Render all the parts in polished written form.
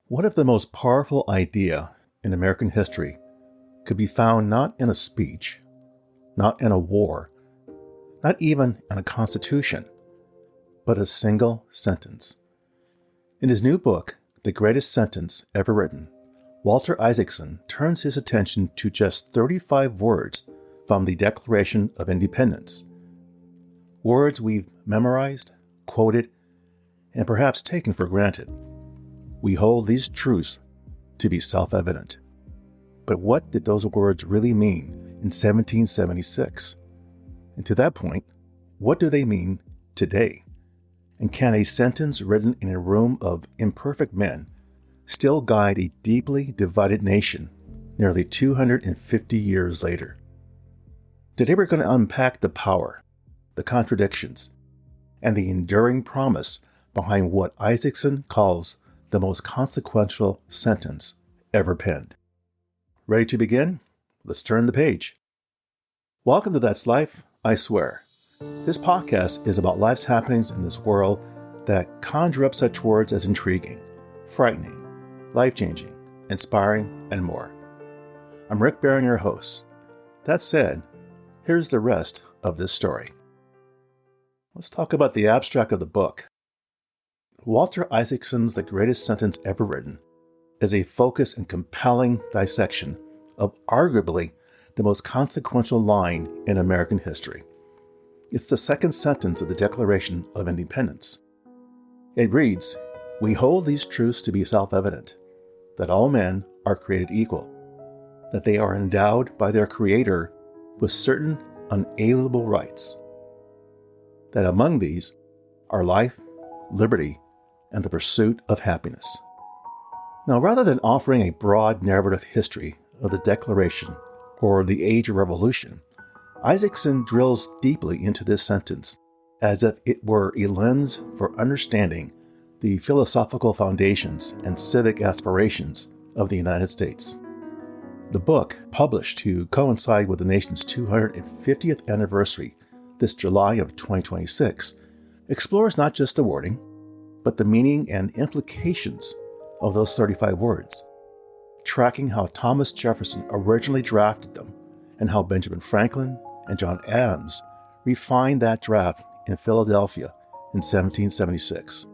What if the most powerful idea in American history could be found not in a speech, not in a war, not even in a constitution, but a single sentence? In his new book, The Greatest Sentence Ever Written, Walter Isaacson turns his attention to just 35 words from the Declaration of Independence. Words we've memorized, quoted, and perhaps taken for granted. We hold these truths to be self-evident. But what did those words really mean in 1776? And to that point, what do they mean today? And can a sentence written in a room of imperfect men still guide a deeply divided nation nearly 250 years later? Today we're going to unpack the power, the contradictions, and the enduring promise behind what Isaacson calls the most consequential sentence ever penned. Ready to begin? Let's turn the page. Welcome to That's Life, I Swear. This podcast is about life's happenings in this world that conjure up such words as intriguing, frightening, life-changing, inspiring, and more. I'm Rick Barron, your host. That said, here's the rest of this story. Let's talk about the abstract of the book. Walter Isaacson's The Greatest Sentence Ever Written is a focused and compelling dissection of arguably the most consequential line in American history. It's the second sentence of the Declaration of Independence. It reads, "We hold these truths to be self-evident, that all men are created equal, that they are endowed by their Creator with certain unalienable rights, that among these are life, liberty, and the pursuit of happiness." Now, rather than offering a broad narrative history of the Declaration or the Age of Revolution, Isaacson drills deeply into this sentence as if it were a lens for understanding the philosophical foundations and civic aspirations of the United States. The book, published to coincide with the nation's 250th anniversary this July of 2026, explores not just the wording, but the meaning and implications of those 35 words, tracking how Thomas Jefferson originally drafted them and how Benjamin Franklin and John Adams refined that draft in Philadelphia in 1776.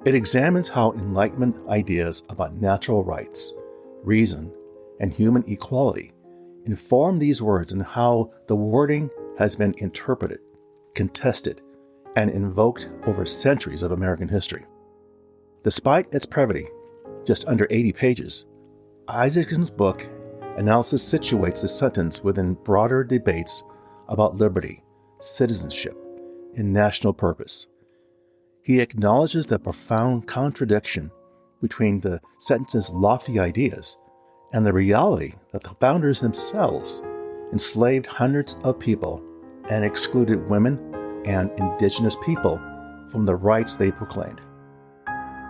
It examines how Enlightenment ideas about natural rights, reason, and human equality inform these words and how the wording has been interpreted, contested, and invoked over centuries of American history. Despite its brevity, just under 80 pages, Isaacson's book analysis situates the sentence within broader debates about liberty, citizenship, and national purpose. He acknowledges the profound contradiction between the sentence's lofty ideas and the reality that the founders themselves enslaved hundreds of people and excluded women and indigenous people from the rights they proclaimed.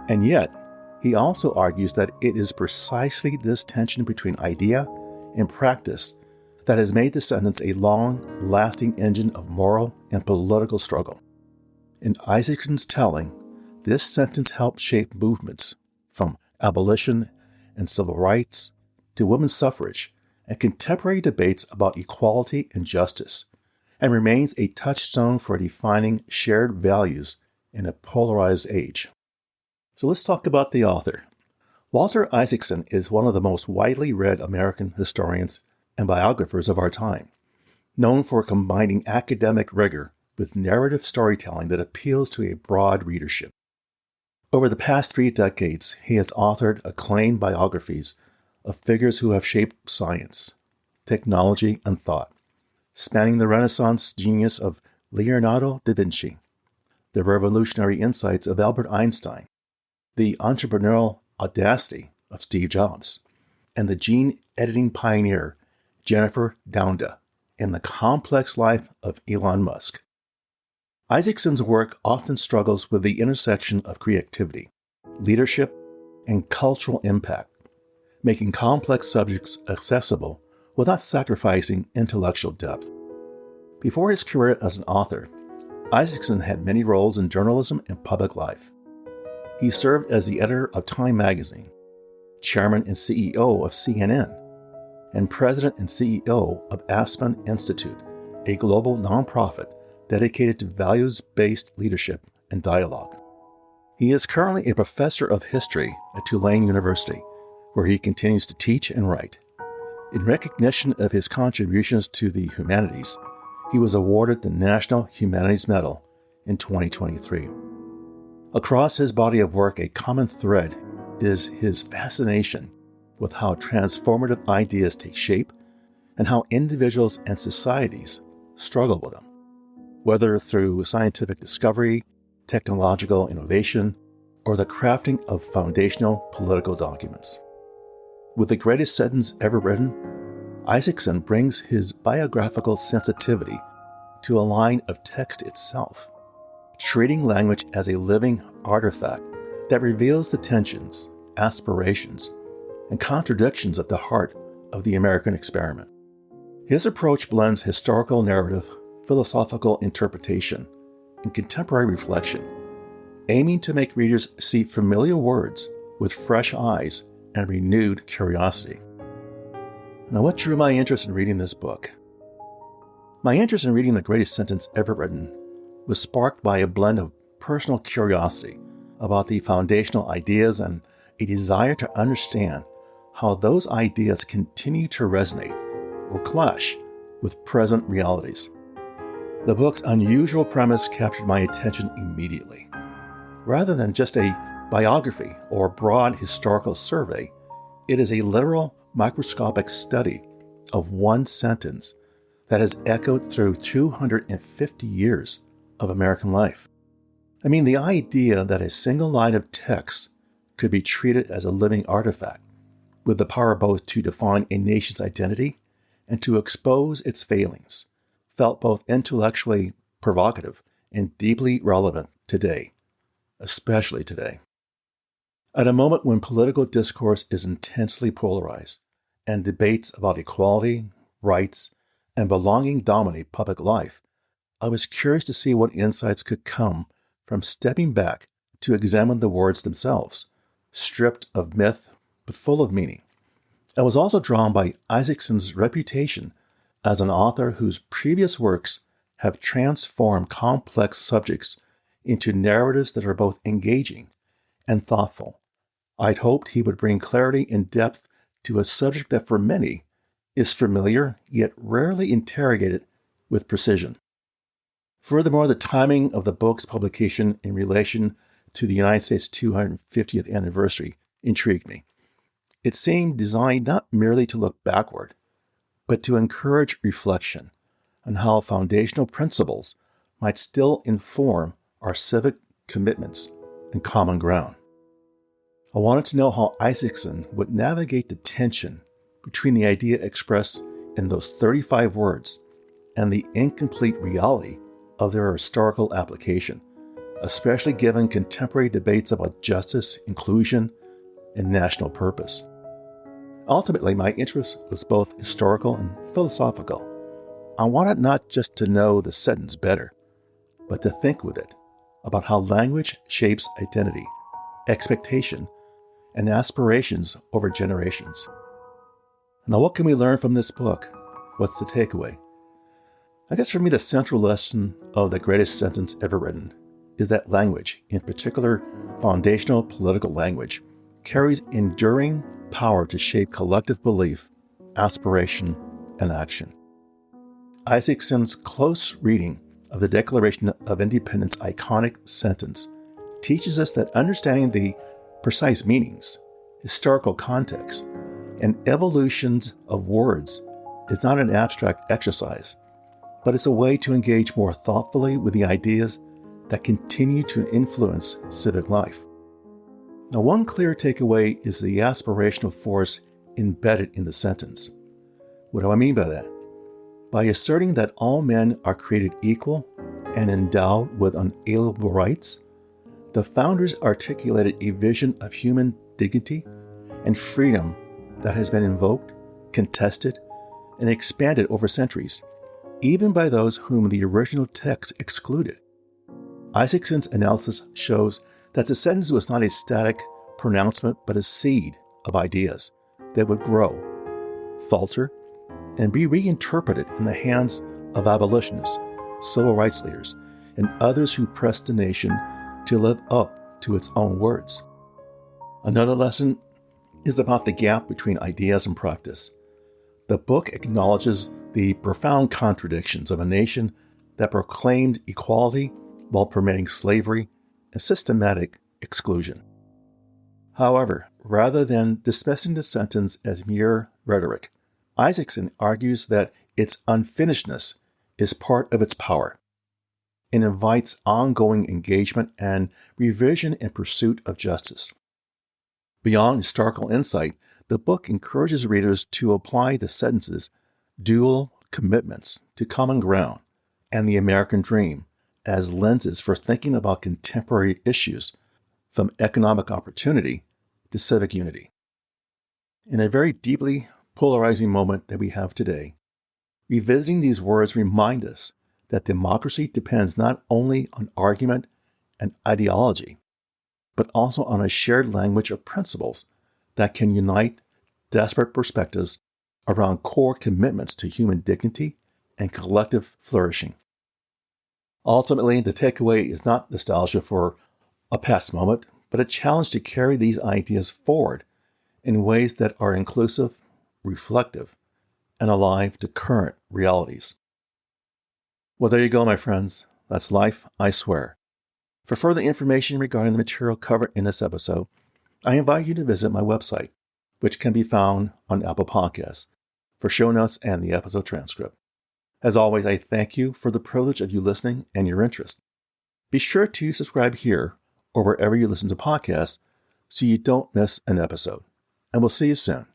And yet, he also argues that it is precisely this tension between idea and practice that has made the sentence a long-lasting engine of moral and political struggle. In Isaacson's telling, this sentence helped shape movements from abolition and civil rights to women's suffrage and contemporary debates about equality and justice, and remains a touchstone for defining shared values in a polarized age. So let's talk about the author. Walter Isaacson is one of the most widely read American historians and biographers of our time, known for combining academic rigor with narrative storytelling that appeals to a broad readership. Over the past 3 decades, he has authored acclaimed biographies of figures who have shaped science, technology, and thought, spanning the Renaissance genius of Leonardo da Vinci, the revolutionary insights of Albert Einstein, the entrepreneurial audacity of Steve Jobs, and the gene-editing pioneer Jennifer Doudna, and the complex life of Elon Musk. Isaacson's work often struggles with the intersection of creativity, leadership, and cultural impact, making complex subjects accessible without sacrificing intellectual depth. Before his career as an author, Isaacson had many roles in journalism and public life. He served as the editor of Time magazine, Chairman and CEO of CNN, and President and CEO of Aspen Institute, a global nonprofit dedicated to values-based leadership and dialogue. He is currently a professor of history at Tulane University, where he continues to teach and write. In recognition of his contributions to the humanities, he was awarded the National Humanities Medal in 2023. Across his body of work, a common thread is his fascination with how transformative ideas take shape and how individuals and societies struggle with them, whether through scientific discovery, technological innovation, or the crafting of foundational political documents. With the greatest sentence ever written, Isaacson brings his biographical sensitivity to a line of text itself, treating language as a living artifact that reveals the tensions, aspirations, and contradictions at the heart of the American experiment. His approach blends historical narrative, philosophical interpretation, and contemporary reflection, aiming to make readers see familiar words with fresh eyes and renewed curiosity. Now, what drew my interest in reading this book? My interest in reading the greatest sentence ever written was sparked by a blend of personal curiosity about the foundational ideas and a desire to understand how those ideas continue to resonate or clash with present realities. The book's unusual premise captured my attention immediately. Rather than just a biography or broad historical survey, it is a literal microscopic study of one sentence that has echoed through 250 years of American life. I mean, the idea that a single line of text could be treated as a living artifact, with the power both to define a nation's identity and to expose its failings, felt both intellectually provocative and deeply relevant today, especially today. At a moment when political discourse is intensely polarized and debates about equality, rights, and belonging dominate public life, I was curious to see what insights could come from stepping back to examine the words themselves, stripped of myth but full of meaning. I was also drawn by Isaacson's reputation as an author whose previous works have transformed complex subjects into narratives that are both engaging and thoughtful. I'd hoped he would bring clarity and depth to a subject that for many is familiar yet rarely interrogated with precision. Furthermore, the timing of the book's publication in relation to the United States 250th anniversary intrigued me. It seemed designed not merely to look backward, but to encourage reflection on how foundational principles might still inform our civic commitments and common ground. I wanted to know how Isaacson would navigate the tension between the idea expressed in those 35 words and the incomplete reality of their historical application, especially given contemporary debates about justice, inclusion, and national purpose. Ultimately, my interest was both historical and philosophical. I wanted not just to know the sentence better, but to think with it about how language shapes identity, expectation, and aspirations over generations. Now, what can we learn from this book? What's the takeaway? I guess for me, the central lesson of the greatest sentence ever written is that language, in particular foundational political language, carries enduring power to shape collective belief, aspiration, and action. Isaacson's close reading of the Declaration of Independence iconic sentence teaches us that understanding the precise meanings, historical context, and evolutions of words is not an abstract exercise, but it's a way to engage more thoughtfully with the ideas that continue to influence civic life. Now, one clear takeaway is the aspirational force embedded in the sentence. What do I mean by that? By asserting that all men are created equal and endowed with unalienable rights, the founders articulated a vision of human dignity and freedom that has been invoked, contested, and expanded over centuries, even by those whom the original text excluded. Isaacson's analysis shows that the sentence was not a static pronouncement, but a seed of ideas that would grow, falter, and be reinterpreted in the hands of abolitionists, civil rights leaders, and others who pressed the nation to live up to its own words. Another lesson is about the gap between ideas and practice. The book acknowledges the profound contradictions of a nation that proclaimed equality while permitting slavery and systematic exclusion. However, rather than dismissing the sentence as mere rhetoric, Isaacson argues that its unfinishedness is part of its power and invites ongoing engagement and revision in pursuit of justice. Beyond historical insight, the book encourages readers to apply the sentence's dual commitments to common ground and the American dream as lenses for thinking about contemporary issues, from economic opportunity to civic unity. In a very deeply polarizing moment that we have today, revisiting these words remind us that democracy depends not only on argument and ideology, but also on a shared language of principles that can unite disparate perspectives around core commitments to human dignity and collective flourishing. Ultimately, the takeaway is not nostalgia for a past moment, but a challenge to carry these ideas forward in ways that are inclusive, reflective, and alive to current realities. Well, there you go, my friends. That's life, I swear. For further information regarding the material covered in this episode, I invite you to visit my website, which can be found on Apple Podcasts, for show notes and the episode transcript. As always, I thank you for the privilege of you listening and your interest. Be sure to subscribe here or wherever you listen to podcasts so you don't miss an episode. And we'll see you soon.